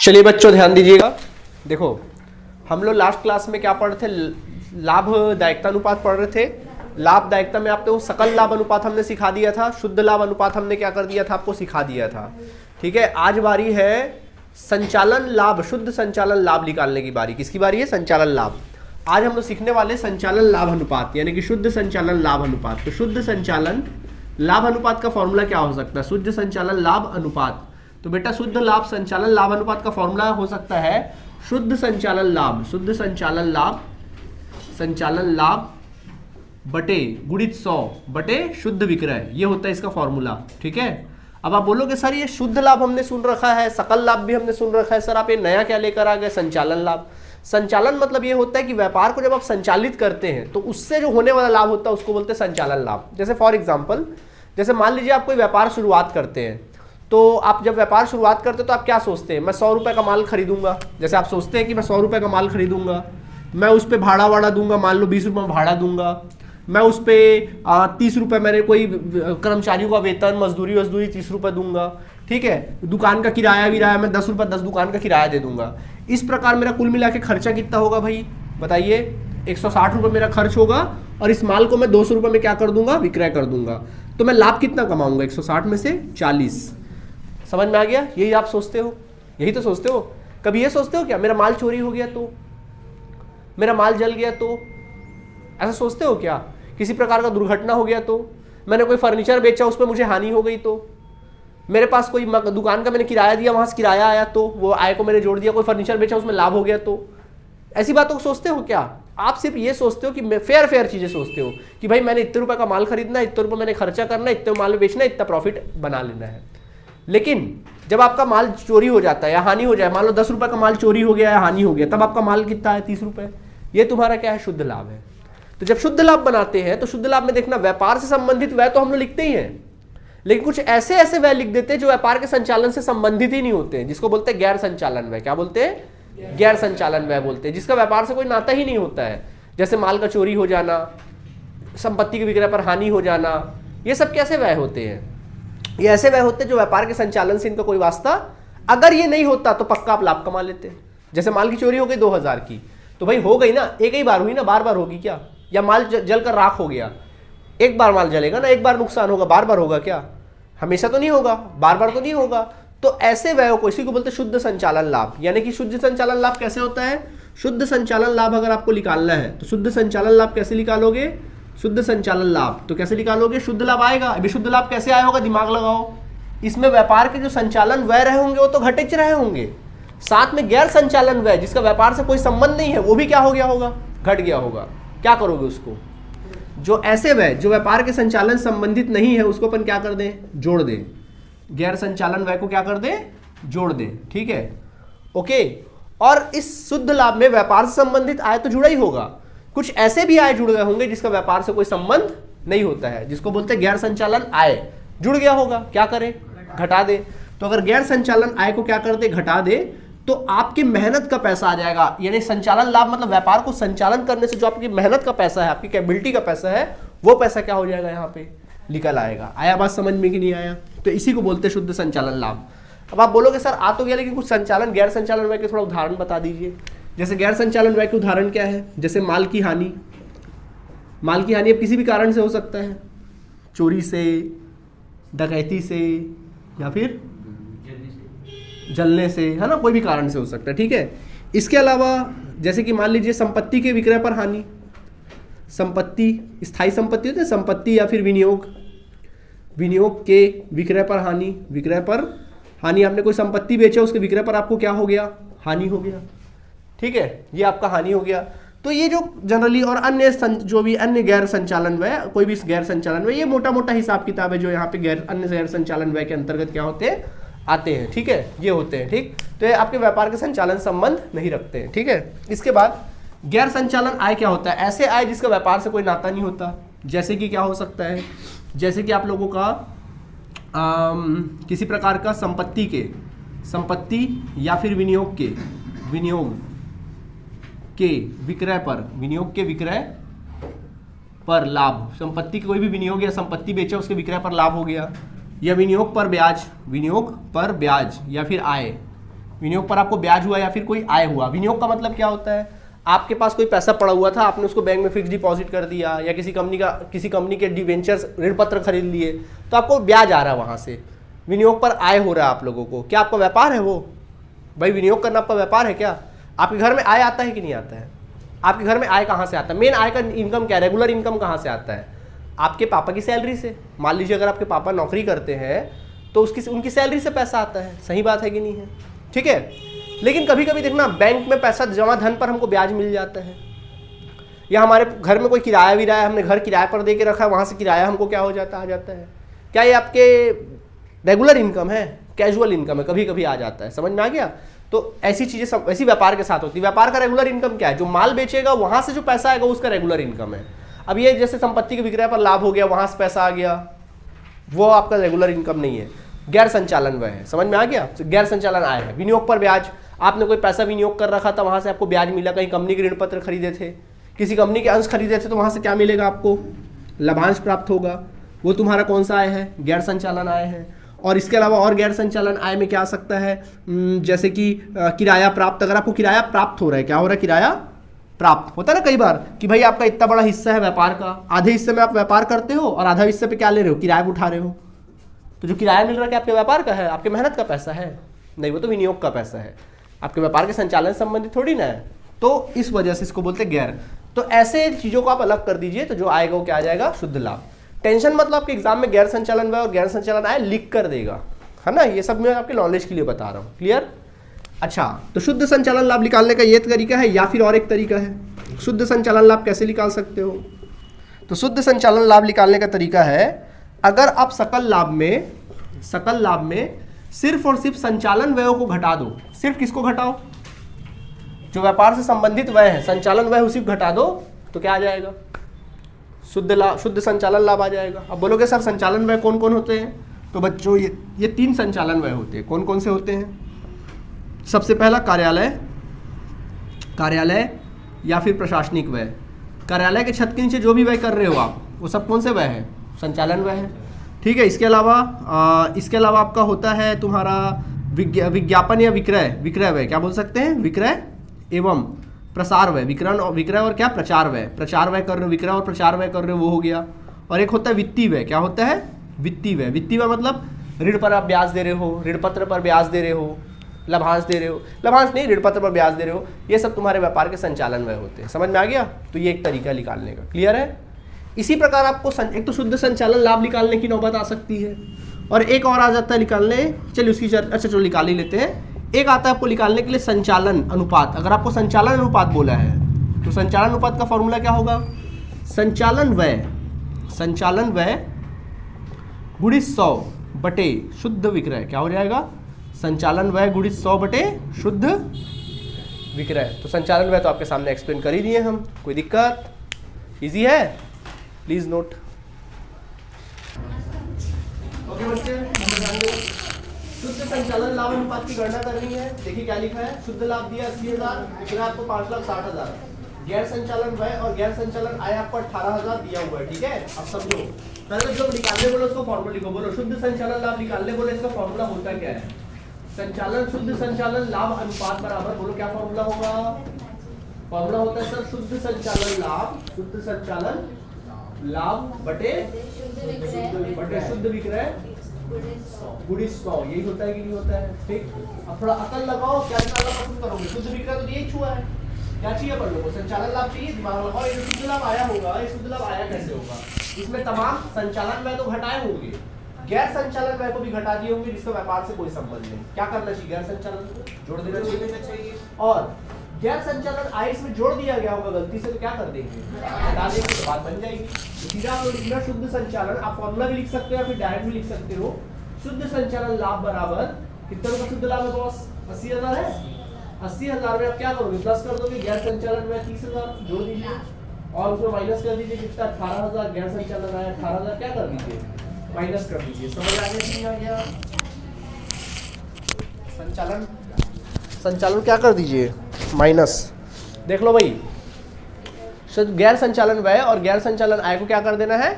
चलिए बच्चों ध्यान दीजिएगा। देखो हम लोग लास्ट क्लास में क्या पढ़ रहे थे, लाभदायकता अनुपात पढ़ रहे थे। लाभदायकता में आपको सकल लाभ अनुपात हमने सिखा दिया था, शुद्ध लाभ अनुपात हमने क्या कर दिया था, आपको सिखा दिया था। ठीक है, आज बारी है संचालन लाभ, शुद्ध संचालन लाभ निकालने की बारी। किसकी बारी है? संचालन लाभ। आज हम लोग सीखने वाले संचालन लाभ अनुपात यानी कि शुद्ध संचालन लाभ अनुपात। तो शुद्ध संचालन लाभ अनुपात का फॉर्मूला क्या हो सकता है? शुद्ध संचालन लाभ अनुपात। तो बेटा शुद्ध लाभ संचालन लाभ अनुपात का फॉर्मूला हो सकता है शुद्ध संचालन लाभ, शुद्ध संचालन लाभ, संचालन लाभ बटे गुणित 100 बटे शुद्ध विक्रय, ये होता है इसका फॉर्मूला। ठीक है, अब आप बोलोगे सर ये शुद्ध लाभ हमने सुन रखा है, सकल लाभ भी हमने सुन रखा है, सर आप ये नया क्या लेकर आ गए? संचालन लाभ। संचालन मतलब ये होता है कि व्यापार को जब आप संचालित करते हैं तो उससे जो होने वाला लाभ होता है उसको बोलते हैं संचालन लाभ। जैसे फॉर एग्जाम्पल, जैसे मान लीजिए आप कोई व्यापार शुरुआत करते हैं, तो आप जब व्यापार शुरुआत करते हैं तो आप क्या सोचते हैं? मैं 100 रुपये का माल खरीदूंगा। जैसे आप सोचते हैं कि मैं 100 रुपये का माल खरीदूंगा, मैं उस पर भाड़ा वाड़ा दूंगा, मान लो 20 रुपये भाड़ा दूंगा, मैं उस पर 30 रुपये मैंने कोई कर्मचारियों का वेतन मजदूरी 30 रुपये दूंगा। ठीक है, दुकान का किराया विराया मैं 10 रुपये 10 दुकान का किराया दे दूंगा। इस प्रकार मेरा कुल मिला के खर्चा कितना होगा भाई बताइए? 160 रुपये मेरा खर्च होगा और इस माल को मैं 200 रुपये में क्या कर दूंगा? विक्रय कर दूंगा। तो मैं लाभ कितना कमाऊंगा? 160 में से 40। समझ में आ गया? यही आप सोचते हो, यही तो सोचते हो। कभी ये सोचते हो क्या मेरा माल चोरी हो गया तो, मेरा माल जल गया तो? ऐसा सोचते हो क्या? किसी प्रकार का दुर्घटना हो गया तो, मैंने कोई फर्नीचर बेचा उस पर मुझे हानि हो गई तो, मेरे पास कोई दुकान का मैंने किराया दिया वहां से किराया आया तो वो आय को मैंने जोड़ दिया, कोई फर्नीचर बेचा उसमें लाभ हो गया तो? ऐसी बातों को सोचते हो क्या? आप सिर्फ ये सोचते हो कि फेयर चीजें सोचते हो कि भाई मैंने इतने रुपए का माल खरीदना है, इतने रुपए मैंने खर्चा करना है, इतने माल में बेचना है, इतना प्रॉफिट बना लेना है। लेकिन जब आपका माल चोरी हो जाता है या हानि हो जाए, मान लो 10 रुपए का माल चोरी हो गया या हानि हो गया, तब आपका माल कितना है? 30 रुपए। ये तुम्हारा क्या है? शुद्ध लाभ है। तो जब शुद्ध लाभ बनाते हैं तो शुद्ध लाभ में देखना व्यापार से संबंधित व्यय तो हम लोग लिखते ही हैं, लेकिन कुछ ऐसे व्यय लिख देते हैं जो व्यापार के संचालन से संबंधित ही नहीं होते हैं, जिसको बोलते हैं गैर संचालन व्यय। क्या बोलते हैं? गैर संचालन व्यय बोलते हैं, जिसका व्यापार से कोई नाता ही नहीं होता है। जैसे माल का चोरी हो जाना, संपत्ति के विक्रय पर हानि हो जाना, ये सब कैसे व्यय होते हैं? ये ऐसे व्यय होते हैं जो व्यापार के संचालन से इनका कोई वास्ता, अगर ये नहीं होता तो पक्का आप लाभ कमा लेते हैं। जैसे माल की चोरी हो गई 2000 की, तो भाई हो गई ना, एक ही बार हुई ना, बार बार होगी क्या? या माल जलकर राख हो गया, एक बार माल जलेगा ना, एक बार नुकसान होगा, बार बार होगा क्या? हमेशा तो नहीं होगा, बार बार तो नहीं होगा। तो ऐसे व्ययों को इसी को बोलते हैं शुद्ध संचालन लाभ। यानी कि शुद्ध संचालन लाभ कैसे होता है? शुद्ध संचालन लाभ अगर आपको निकालना है तो शुद्ध संचालन लाभ कैसे निकालोगे? शुद्ध संचालन लाभ तो कैसे निकालोगे? शुद्ध लाभ आएगा। अभी शुद्ध लाभ कैसे आया होगा? दिमाग लगाओ। इसमें व्यापार के जो संचालन व्यय रहे होंगे वो तो घटे रहे होंगे, साथ में गैर संचालन व्यय जिसका व्यापार से कोई संबंध नहीं है वो भी क्या हो गया होगा? घट गया होगा। क्या करोगे उसको? जो ऐसे व्यय जो व्यापार के संचालन संबंधित नहीं है उसको अपन क्या कर दें? जोड़ दें। गैर संचालन व्यय को क्या कर दें? जोड़ दें। ठीक है, ओके। और इस शुद्ध लाभ में व्यापार से संबंधित आय तो जुड़ा ही होगा, कुछ ऐसे भी आय जुड़ गए होंगे जिसका व्यापार से कोई संबंध नहीं होता है, जिसको बोलते हैं गैर संचालन आय। जुड़ गया होगा, क्या करें? घटा दे। तो अगर गैर संचालन आय को क्या कर दे? घटा दे, तो आपकी मेहनत का पैसा आ जाएगा। यानी संचालन लाभ मतलब व्यापार को संचालन करने से जो आपकी मेहनत का पैसा है, आपकी कैपेबिलिटी का पैसा है, वो पैसा क्या हो जाएगा? यहाँ पे निकल आएगा। आया बात समझ में कि नहीं आया? तो इसी को बोलते हैं शुद्ध संचालन लाभ। अब आप बोलोगे सर आ तो गया, लेकिन कुछ संचालन गैर संचालन व्यय के थोड़ा उदाहरण बता दीजिए। जैसे गैर संचालन व्यय के उदाहरण क्या है? जैसे माल की हानि। माल की हानि अब किसी भी कारण से हो सकता है, चोरी से, डकैती से, या फिर जलने से, है ना, कोई भी कारण से हो सकता है। ठीक है, इसके अलावा जैसे कि मान लीजिए संपत्ति के विक्रय पर हानि। संपत्ति स्थायी संपत्ति होती है, संपत्ति या फिर विनियोग, विनियोग के विक्रय पर हानि। विक्रय पर हानि, आपने कोई संपत्ति बेचा उसके विक्रय पर आपको क्या हो गया? हानि हो गया। ठीक है, ये आपका हानि हो गया। तो ये जो जनरली और अन्य जो भी अन्य गैर संचालन व्यय, कोई भी गैर संचालन व्यय, ये मोटा मोटा हिसाब किताब है जो यहाँ पे अन्य गैर संचालन व्यय के अंतर्गत क्या होते हैं? आते हैं। ठीक है, ये होते हैं। ठीक, तो ये आपके व्यापार के संचालन संबंध नहीं रखते हैं। ठीक है, इसके बाद गैर संचालन आय क्या होता है? ऐसे आय जिसका व्यापार से कोई नाता नहीं होता। जैसे कि क्या हो सकता है? जैसे कि आप लोगों का किसी प्रकार का संपत्ति या फिर विनियोग के विक्रय पर, विनियोग के विक्रय पर लाभ। संपत्ति के कोई भी विनियोग या संपत्ति बेचा उसके विक्रय पर लाभ हो गया। या विनियोग पर ब्याज, विनियोग पर ब्याज या फिर आय, विनियोग पर आपको ब्याज हुआ या फिर कोई आय हुआ। विनियोग का मतलब क्या होता है, आपके पास कोई पैसा पड़ा हुआ था, आपने उसको बैंक में फिक्स डिपॉजिट कर दिया या किसी कंपनी के डिवेंचर्स ऋण पत्र खरीद लिए, तो आपको ब्याज आ रहा है वहां से, विनियोग पर आय हो रहा है आप लोगों को। क्या आपका व्यापार है वो? भाई विनियोग करना आपका व्यापार है क्या? आपके घर में आय आता है कि नहीं आता है? आपके घर में आय कहाँ से आता है? मेन आय का इनकम क्या है, रेगुलर इनकम कहाँ से आता है? आपके पापा की सैलरी से। मान लीजिए अगर आपके पापा नौकरी करते हैं तो उनकी सैलरी से पैसा आता है, सही बात है कि नहीं है? ठीक है। लेकिन कभी कभी देखना बैंक में पैसा जमा धन पर हमको ब्याज मिल जाता है, या हमारे घर में कोई किराया भी रहा है, हमने घर किराए पर दे के रखा है, वहाँ से किराया हमको क्या हो जाता आ जाता है। क्या ये आपके रेगुलर इनकम है, कैजुअल इनकम है? कभी कभी आ जाता है, समझ में आ गया? तो ऐसी चीज़ें ऐसी व्यापार के साथ होती है। व्यापार का रेगुलर इनकम क्या है? जो माल बेचेगा वहाँ से जो पैसा आएगा उसका रेगुलर इनकम है। अब ये जैसे संपत्ति के विक्रय पर लाभ हो गया, वहाँ से पैसा आ गया, वो आपका रेगुलर इनकम नहीं है, गैर संचालन व्यय है। समझ में आ गया? तो गैर संचालन आय है। विनियोग पर ब्याज, आपने कोई पैसा विनियोग कर रखा था, वहाँ से आपको ब्याज मिला, कहीं कंपनी के ऋण पत्र खरीदे थे, किसी कंपनी के अंश खरीदे थे, तो वहाँ से क्या मिलेगा आपको? लाभांश प्राप्त होगा। वो तुम्हारा कौन सा आय है? गैर संचालन आय है। और इसके अलावा और गैर संचालन आय में क्या आ सकता है? जैसे कि किराया प्राप्त। अगर आपको किराया प्राप्त हो रहा है, क्या हो रहा है? किराया प्राप्त होता है ना कई बार कि भाई आपका इतना बड़ा हिस्सा है व्यापार का, आधे हिस्से में आप व्यापार करते हो और आधा हिस्से पे क्या ले रहे हो? किराया उठा रहे हो। तो जो किराया मिल रहा है क्या आपके व्यापार का है? आपके मेहनत का पैसा है? नहीं, वो तो विनियोग का पैसा है, आपके व्यापार के संचालन संबंधित थोड़ी ना है। तो इस वजह से इसको बोलते हैं गैर। तो ऐसे चीजों को आप अलग कर दीजिए, तो जो आएगा वो क्या आ जाएगा? शुद्ध लाभ। टेंशन मतलब आपके एग्जाम में गैर संचालन व्यय और गैर संचालन आय लिख कर देगा, है ना? ये सब मैं आपके नॉलेज के लिए बता रहा हूँ। क्लियर? अच्छा, तो शुद्ध संचालन लाभ निकालने का ये तरीका है, या फिर और एक तरीका है। शुद्ध संचालन लाभ कैसे निकाल सकते हो? तो शुद्ध संचालन लाभ निकालने का तरीका है, अगर आप सकल लाभ में सिर्फ और सिर्फ संचालन व्ययों को घटा दो। सिर्फ किसको घटाओ? जो व्यापार से संबंधित व्यय है, संचालन व्यय उसी को घटा दो, तो क्या आ जाएगा? शुद्ध संचालन लाभ आ जाएगा। अब बोलोगे सर संचालन व्यय कौन कौन होते हैं? तो बच्चों ये 3 संचालन व्यय होते हैं। कौन कौन से होते हैं? सबसे पहला कार्यालय या फिर प्रशासनिक व्यय। कार्यालय के छत के नीचे जो भी व्यय कर रहे हो आप, वो सब कौन से व्यय है? संचालन व्यय है। ठीक है। इसके अलावा आपका होता है तुम्हारा विज्ञापन या विक्रय व्यय, क्या बोल सकते हैं? विक्रय एवं प्रसार व्यय। विक्रय और क्या? प्रचार व्यय कर रहे हो, विक्रय और प्रचार व्यय कर रहे हो, वो हो गया। और एक होता है वित्तीय व्यय। क्या होता है? वित्तीय व्यय मतलब ऋण पर आप ब्याज दे रहे हो, ऋण पत्र पर ब्याज दे रहे हो, लाभांश दे रहे हो, लाभांश नहीं, ऋण पत्र पर ब्याज दे रहे हो, ये सब तुम्हारे व्यापार के संचालन व्यय होते हैं। समझ में आ गया? तो ये एक तरीका निकालने का। क्लियर है? इसी प्रकार आपको एक तो शुद्ध संचालन लाभ निकालने की नौबत आ सकती है, और एक और आ जाता है निकालने, चलिए उसकी अच्छा चलो निकाल ही लेते हैं। एक आता है आपको निकालने के लिए संचालन अनुपात। अगर आपको संचालन अनुपात बोला है तो संचालन अनुपात का फॉर्मूला क्या होगा? संचालन व्यय गुणित 100 बटे शुद्ध विक्रय। क्या हो जाएगा? संचालन व्यय गुणित 100 बटे शुद्ध विक्रय। तो संचालन व्यय तो आपके सामने एक्सप्लेन कर ही दिए हम, कोई दिक्कत? इजी है? Please note. ओके बच्चे, शुद्ध संचालन लाभ अनुपात की गणना करनी है। देखिए क्या लिखा है? शुद्ध लाभ दिया 80,000, विक्रय आपको 5,60,000, गैर संचालन व्यय और गैर संचालन आय आपको 18,000 दिया हुआ है। ठीक है, अब समझो, पहले जब निकालने बोलो उसको फॉर्मूला लिखो। बोलो शुद्ध संचालन लाभ निकालने बोले, इसका फॉर्मूला होता क्या है? शुद्ध संचालन लाभ अनुपात बराबर, बोलो क्या फॉर्मूला होगा? फॉर्मूला होता है सर शुद्ध संचालन लाभ बटे शुद्ध विक्रय गुणित 100। यही होता है कि नहीं होता है? ठीक। अब थोड़ा अकल लगाओ, क्या निकालना पसंद करोगे? शुद्ध विक्रय तो यही छुआ है, क्या चाहिए अपन लोगों को? संचालन लाभ चाहिए, दिमाग लगाओ। ये शुद्ध लाभ आया होगा, ये शुद्ध लाभ आया कैसे होगा? इसमें तमाम संचालन व्यय तो घटाए होंगे, गैर संचालन व्यय को भी घटा दिए होंगे, जिसका व्यापार से कोई संबंध नहीं। क्या करना चाहिए? गैर संचालन को जोड़ देना चाहिए, और गैर संचालन आय इसमें जोड़ दिया गया होगा गलती से, तो क्या कर देंगे? हटा देंगे, तो बात बन जाएगी। सीधा आप लिखना शुद्ध संचालन, आप फॉर्मूला भी लिख सकते हो या फिर डायरेक्ट भी लिख सकते हो। शुद्ध संचालन लाभ बराबर कितना का शुद्ध लाभ है बॉस? 80,000 है। 80,000 में आप क्या करोगे? प्लस कर दोगे, गैर संचालन में 30,000 जोड़ दीजिए, और उसमें माइनस कर दीजिए कितना? 18,000। गैर संचालन आया 18,000, क्या कर दीजिए? माइनस कर दीजिए। समझ आ गया? संचालन क्या कर दीजिए? माइनस। देख लो भाई, गैर संचालन व्यय और गैर संचालन आय को क्या कर देना है?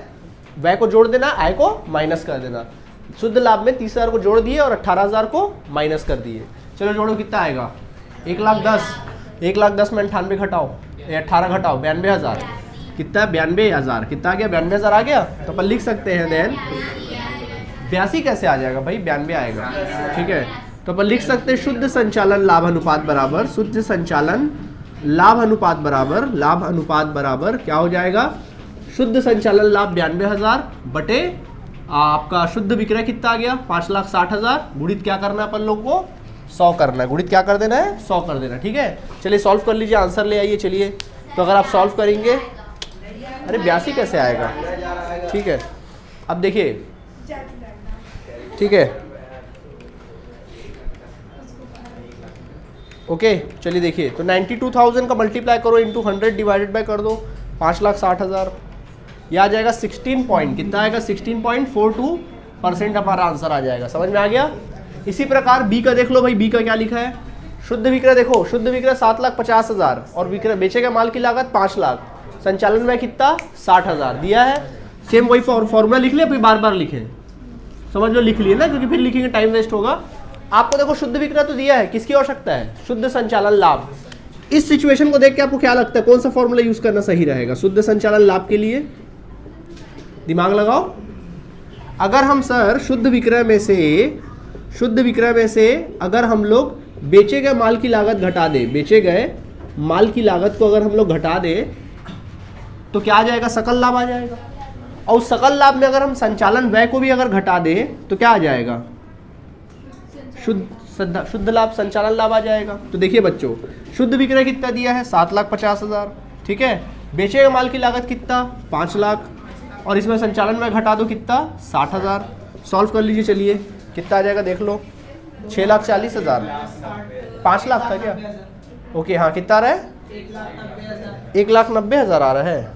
व्यय को जोड़ देना, आय को माइनस कर देना। शुद्ध लाभ में 30,000 को जोड़ दिए और 18,000 को माइनस कर दिए। चलो जोड़ो, कितना आएगा? 1,10,000। 1,10,000 में 98 घटाओ, 18 घटाओ, 92,000। कितना? 92,000। कितना आ गया? 92,000 आ गया। तो अपन लिख सकते हैं देन 82 कैसे आ जाएगा भाई? 92 आएगा। ठीक है, तो अपन लिख सकते हैं शुद्ध संचालन लाभ अनुपात बराबर, शुद्ध संचालन लाभ अनुपात बराबर क्या हो जाएगा? शुद्ध संचालन लाभ 92,000 बटे आपका शुद्ध विक्रय कितना आ गया? 5,60,000। गुणित क्या करना है अपन लोग को? 100 करना है। गुणित क्या कर देना है? 100 कर देना। ठीक है, चलिए सॉल्व कर लीजिए, आंसर ले आइए। चलिए, तो अगर आप सॉल्व करेंगे, अरे 82 कैसे आएगा? ठीक है, अब देखिए, ठीक है, ओके। चलिए देखिए, तो 92,000 का मल्टीप्लाई करो इंटू 100 डिवाइडेड बाय कर दो 5,60,000। यह आ जाएगा 16 पॉइंट, कितना आएगा? 16.42% हमारा आंसर आ जाएगा। समझ में आ गया? इसी प्रकार बी का देख लो भाई, बी का क्या लिखा है? शुद्ध विक्रय देखो, शुद्ध विक्रय 7,50,000 और विक्रय बेचे गए माल की लागत 5 लाख, संचालन में कितना? 60,000 दिया है। सेम वही फॉर्मूला लिख ले, फिर बार बार लिखे, समझ लो, लिख लिए ना, क्योंकि फिर लिखेंगे टाइम वेस्ट होगा। आपको देखो शुद्ध विक्रय तो दिया है, किसकी आवश्यकता है? शुद्ध संचालन लाभ। इस सिचुएशन को देख के आपको क्या लगता है, कौन सा फॉर्मूला यूज करना सही रहेगा शुद्ध संचालन लाभ के लिए? दिमाग लगाओ। अगर हम सर शुद्ध विक्रय में से अगर हम लोग बेचे गए माल की लागत घटा दे, बेचे गए माल की लागत को अगर हम लोग घटा दे तो क्या आ जाएगा? सकल लाभ आ जाएगा। और उस सकल लाभ में अगर हम संचालन व्यय को भी अगर घटा दे तो क्या आ जाएगा? शुद्ध लाभ, संचालन लाभ आ जाएगा। तो देखिए बच्चों, शुद्ध विक्रय कितना दिया है? 7,50,000। ठीक है, बेचे गए माल की लागत कितना? 5 लाख, और इसमें संचालन में घटा दो कितना? 60,000। सॉल्व कर लीजिए। चलिए, कितना आ जाएगा देख लो? 6,40,000। 5 लाख था क्या? ओके, हाँ, कितना आ रहा है? 1,90,000 आ रहा है।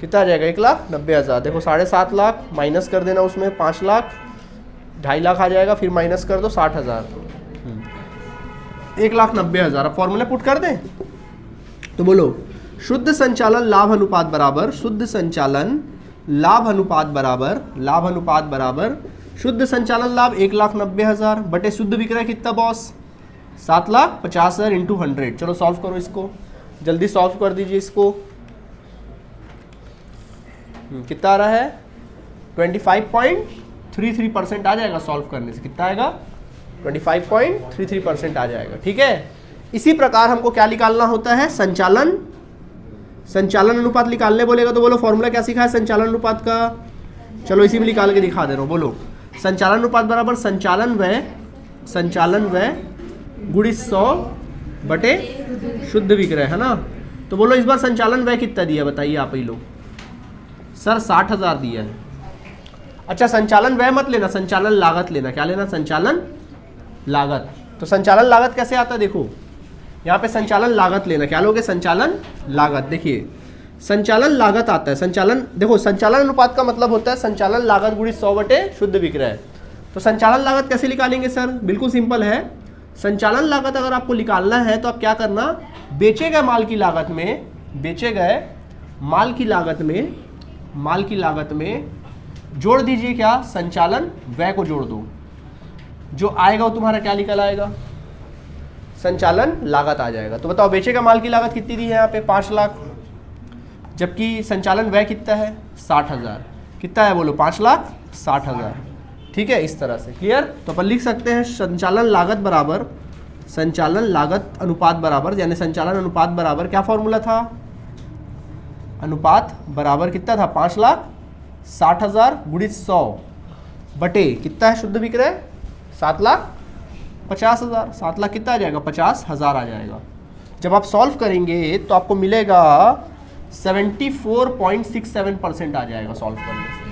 कितना आ जाएगा? 1,90,000। देखो 7.5 लाख माइनस कर देना, उसमें 5 लाख, 2.5 लाख आ जाएगा, फिर माइनस कर दो 60,000, 1,90,000। अब फॉर्मूला पुट कर दें तो बोलो, शुद्ध संचालन लाभ अनुपात बराबर, शुद्ध संचालन लाभ अनुपात बराबर शुद्ध संचालन लाभ 1,90,000 बटे शुद्ध विक्रय कितना बॉस? 7,50,000 इंटू 100। चलो सॉल्व करो इसको, जल्दी सॉल्व कर दीजिए इसको। कितना आ रहा है? 25.33% आ जाएगा सॉल्व करने से। कितना आएगा? 25.33% आ जाएगा। ठीक है, इसी प्रकार हमको क्या निकालना होता है? संचालन अनुपात निकालने बोलेगा तो बोलो फॉर्मूला क्या सीखा है संचालन अनुपात का? चलो इसी में निकाल के दिखा दे रहा हूँ। बोलो, संचालन अनुपात बराबर संचालन व्यय गुणित 100 बटे शुद्ध विक्रय, है ना? तो बोलो इस बार संचालन व्यय कितना दिया बताइए आप ही लोग? सर 60,000 दिया है। अच्छा, संचालन व्यय मत लेना, संचालन लागत लेना। क्या लेना? संचालन लागत। तो संचालन लागत कैसे आता है? देखो यहाँ पे संचालन लागत लेना। क्या लोगे? संचालन लागत। देखिए संचालन लागत आता है, संचालन, देखो संचालन अनुपात का मतलब होता है संचालन लागत गुणित 100 बटे शुद्ध विक्रय। तो संचालन लागत कैसे निकालेंगे सर? बिल्कुल सिंपल है। संचालन लागत अगर आपको निकालना है तो आप क्या करना, बेचे गए माल की लागत में जोड़ दीजिए क्या? संचालन व्यय को जोड़ दो। जो आएगा वो तुम्हारा क्या निकल आएगा? संचालन लागत आ जाएगा। तो बताओ बेचे गए माल की लागत कितनी दी है यहाँ पे? 5 लाख, जबकि संचालन व्यय कितना है? 60,000। कितना है बोलो? 5,60,000। ठीक है, इस तरह से क्लियर। तो अपन लिख सकते हैं संचालन लागत बराबर संचालन लागत अनुपात बराबर, यानी संचालन अनुपात बराबर क्या फॉर्मूला था? अनुपात बराबर कितना था? 5,60,000 गुणित 100 बटे कितना है शुद्ध विक्रय? 7,50,000। 7 लाख कितना आ जाएगा? 50,000 आ जाएगा। जब आप सॉल्व करेंगे तो आपको मिलेगा 74.67% आ जाएगा सॉल्व करने से।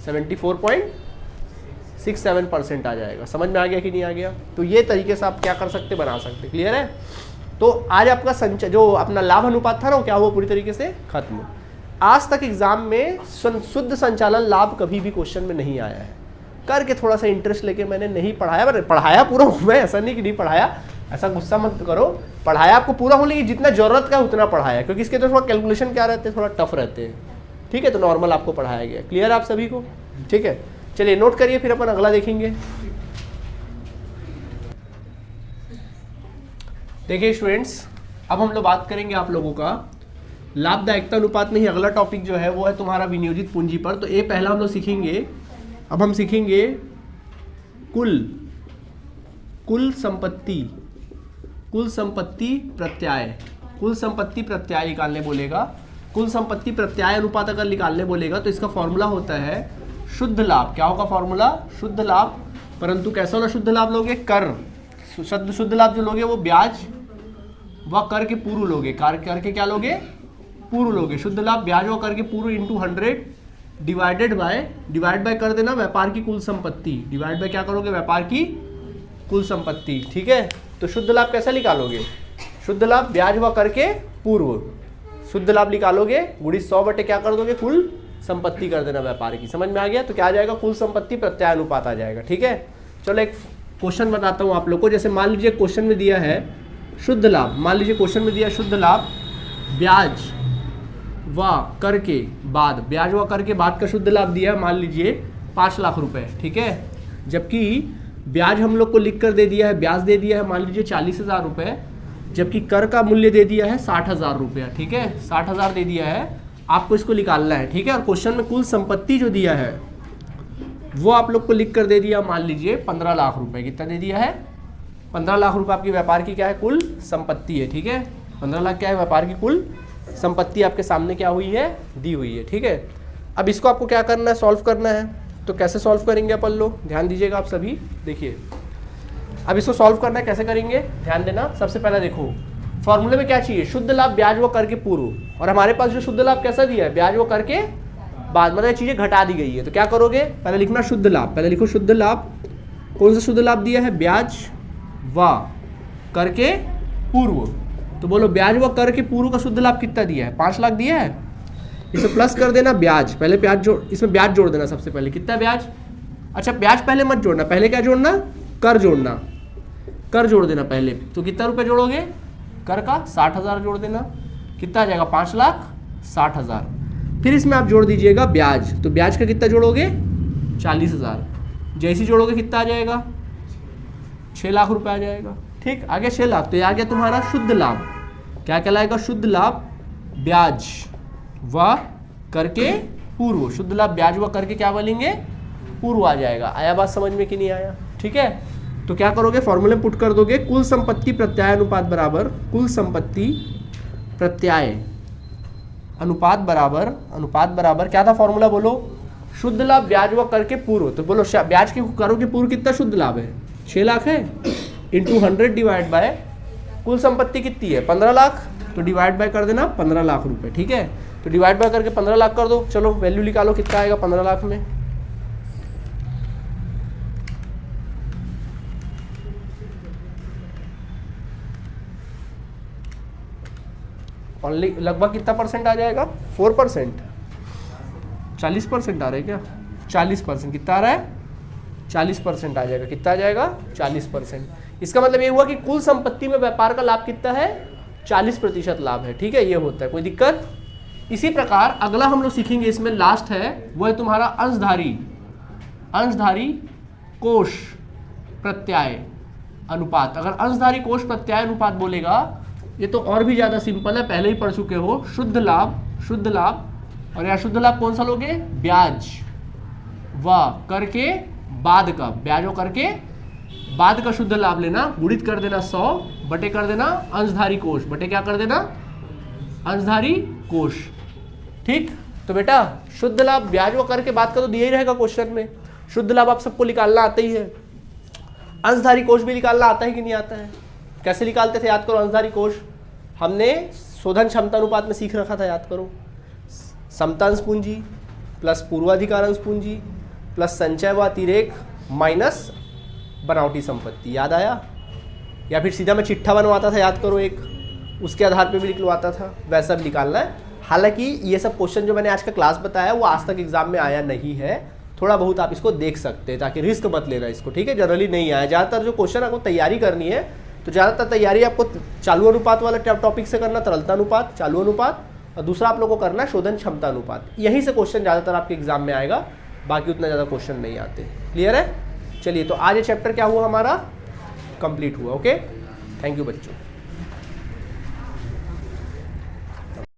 74.67% आ जाएगा। समझ में आ गया कि नहीं आ गया? तो ये तरीके से आप क्या कर सकते, बना सकते। क्लियर है? तो आज आपका जो अपना लाभ अनुपात था ना, क्या वो पूरी तरीके से खत्म। आज तक एग्जाम में शुद्ध संचालन लाभ कभी भी क्वेश्चन में नहीं आया है। करके थोड़ा सा इंटरेस्ट लेके मैंने नहीं पढ़ाया, पर पढ़ाया पूरा हूँ मैं, ऐसा नहीं कि नहीं पढ़ाया, ऐसा गुस्सा मत करो। पढ़ाया आपको पूरा हूँ, लेकिन जितना जरूरत का उतना पढ़ाया, क्योंकि इसके तो थोड़ा कैलकुलेशन क्या रहते हैं, थोड़ा टफ रहते हैं। ठीक है, तो नॉर्मल आपको पढ़ाया गया। क्लियर आप सभी को? ठीक है, चलिए नोट करिए, फिर अपन अगला देखेंगे। देखिए स्टूडेंट्स, अब हम लोग बात करेंगे आप लोगों का लाभदायकता अनुपात में ही अगला टॉपिक जो है वो है तुम्हारा विनियोजित पूंजी पर। तो ये पहला हम लोग सीखेंगे। अब हम सीखेंगे कुल संपत्ति प्रत्याय। कुल संपत्ति प्रत्याय निकालने बोलेगा। कुल संपत्ति प्रत्याय अनुपात अगर निकालने बोलेगा तो इसका फॉर्मूला होता है शुद्ध लाभ। क्या होगा फॉर्मूला? शुद्ध लाभ। परंतु कैसा वाला शुद्ध लाभ लोगे? कर शुद्ध लाभ जो लोगे वो ब्याज व कर के पूर्व लोगे। कर के क्या लोगे? पूर्व लोगे। शुद्ध लाभ ब्याज व कर के पूर्व इंटू 100 डिवाइड बाय कर देना व्यापार की कुल संपत्ति। डिवाइड बाय क्या करोगे? व्यापार की कुल संपत्ति। ठीक है, तो शुद्ध लाभ कैसे निकालोगे? शुद्ध लाभ ब्याज व कर के पूर्व शुद्ध लाभ निकालोगे, गुणी 100 बटे क्या कर दोगे? कुल संपत्ति कर देना व्यापार की। समझ में आ गया? तो क्या आ जाएगा? कुल संपत्ति प्रत्याय अनुपात आ जाएगा। ठीक है, चलो एक क्वेश्चन बताता हूँ आप लोग को। जैसे मान लीजिए क्वेश्चन में दिया है शुद्ध लाभ, मान लीजिए क्वेश्चन में दिया शुद्ध लाभ ब्याज व कर के बाद, ब्याज व कर के बाद का शुद्ध लाभ दिया मान लीजिए 5 लाख रुपए। ठीक है, जबकि ब्याज हम लोग को लिख कर दे दिया है, ब्याज दे दिया है मान लीजिए 40,000 रुपये, जबकि कर का मूल्य दे दिया है 60,000 रुपया। ठीक है, 60,000 दे दिया है, आपको इसको निकालना है। ठीक है, और क्वेश्चन में कुल संपत्ति जो दिया है वो आप लोग को लिख कर दे दिया मान लीजिए 15 लाख रुपए। कितना दे दिया है? 15 लाख रुपए आपकी व्यापार की क्या है? कुल संपत्ति है। ठीक है, 15 लाख क्या है? व्यापार की कुल संपत्ति आपके सामने क्या हुई है? दी हुई है। ठीक है, अब इसको आपको क्या करना है? सॉल्व करना है। तो कैसे सॉल्व करेंगे अपन लोग? ध्यान दीजिएगा आप सभी। देखिए अब इसको सॉल्व करना है, कैसे करेंगे ध्यान देना। सबसे पहले देखो फॉर्मूले में क्या चाहिए? शुद्ध लाभ ब्याज व कर के पूर्व, और हमारे पास जो शुद्ध लाभ कैसा दिया है? ब्याज व कर के बाद, मतलब चीजें घटा दी गई है। तो क्या करोगे? पहले लिखना शुद्ध लाभ। पहले लिखो शुद्ध लाभ। कौन सा शुद्ध लाभ दिया है? ब्याज व कर के पूर्व। तो बोलो ब्याज व कर के पूर्व का शुद्ध लाभ कितना दिया है? 5 लाख दिया है। इसे प्लस कर देना ब्याज, पहले ब्याज जोड़, इसमें ब्याज जोड़ देना सबसे पहले। कितना ब्याज? अच्छा ब्याज पहले मत जोड़ना, पहले क्या जोड़ना? कर जोड़ना। कर जोड़ देना पहले। तो कितना रुपए जोड़ोगे? कर का 60,000 जोड़ देना। कितना आ जाएगा? 5,60,000। फिर इसमें आप जोड़ दीजिएगा ब्याज। तो ब्याज का कितना जोड़ोगे? 40,000। जैसे जोड़ोगे कितना आ जाएगा? 6 लाख रुपए आ जाएगा। ठीक, आ गया 6 लाख। तो ये आ गया तुम्हारा शुद्ध लाभ। क्या कहलाएगा? शुद्ध लाभ ब्याज व करके पूर्व। शुद्ध लाभ ब्याज व करके क्या बोलेंगे? पूर्व आ जाएगा। आया बात समझ में कि नहीं आया? ठीक है, तो क्या करोगे? फॉर्मूले पुट कर दोगे कुल संपत्ति प्रत्याय अनुपात बराबर, कुल संपत्ति प्रत्याय अनुपात बराबर क्या था फॉर्मूला? बोलो शुद्ध लाभ ब्याज व कर के पूर्व। तो बोलो ब्याज के करो के पूर्व कितना शुद्ध लाभ है? 6 लाख है, इंटू 100 डिवाइड बाय कुल संपत्ति कितनी है? 15 लाख। तो डिवाइड बाय कर देना 15 लाख रुपए। ठीक है, तो डिवाइड बाय करके 15 लाख कर दो। चलो वैल्यू निकालो, कितना आएगा 15 लाख में? लगभग कितना परसेंट आ जाएगा? 4%। 40% आ रहा है क्या? 40%। कितना आ रहा है? 40% आ जाएगा। कितना आ जाएगा? 40%। इसका मतलब ये हुआ कि कुल संपत्ति में व्यापार का लाभ कितना है? 40% लाभ है। ठीक है, ये होता है। कोई दिक्कत? इसी प्रकार अगला हम लोग सीखेंगे, इसमें लास्ट है वो है तुम्हारा अंशधारी कोष प्रत्याय अनुपात। अगर अंशधारी कोष प्रत्याय अनुपात बोलेगा, ये तो और भी ज्यादा सिंपल है, पहले ही पढ़ चुके हो। शुद्ध लाभ और यार शुद्ध लाभ कौन सा लोगे? ब्याज व करके बाद का, ब्याज व करके बाद का शुद्ध लाभ लेना, गुणित कर देना 100 बटे कर देना अंशधारी कोष, बटे क्या कर देना? अंशधारी कोष। ठीक, तो बेटा शुद्ध लाभ ब्याज व कर के बाद का तो दिया ही रहेगा क्वेश्चन में। शुद्ध लाभ आप सबको निकालना आता ही है। अंशधारी कोष भी निकालना आता है कि नहीं आता है? कैसे निकालते थे? याद करो। अंशधारी कोष हमने शोधन क्षमता अनुपात में सीख रखा था, याद करो। समतांश पूंजी प्लस पूर्वाधिकार अंश पूंजी प्लस संचय व अतिरेक माइनस बनावटी संपत्ति। याद आया? या फिर सीधा मैं चिट्ठा बनवाता था, याद करो, एक उसके आधार पे भी निकलवाता था। वैसा भी निकालना है। हालांकि ये सब क्वेश्चन जो मैंने आज का क्लास बताया वो आज तक एग्जाम में आया नहीं है। थोड़ा बहुत आप इसको देख सकते हैं, ताकि रिस्क मत लेना इसको। ठीक है, जनरली नहीं आया। ज़्यादातर जो क्वेश्चन आपको तैयारी करनी है तो ज़्यादातर तैयारी आपको चालू अनुपात वाला टॉपिक से करना, तरलता अनुपात, चालू अनुपात, और दूसरा आप लोगों को करना है शोधन क्षमता अनुपात। यहीं से क्वेश्चन ज़्यादातर आपके एग्जाम में आएगा। बाकी उतना ज़्यादा क्वेश्चन नहीं आते। क्लियर है? चलिए, तो आज ये चैप्टर क्या हुआ हमारा, कंप्लीट हुआ। ओके, थैंक यू बच्चों।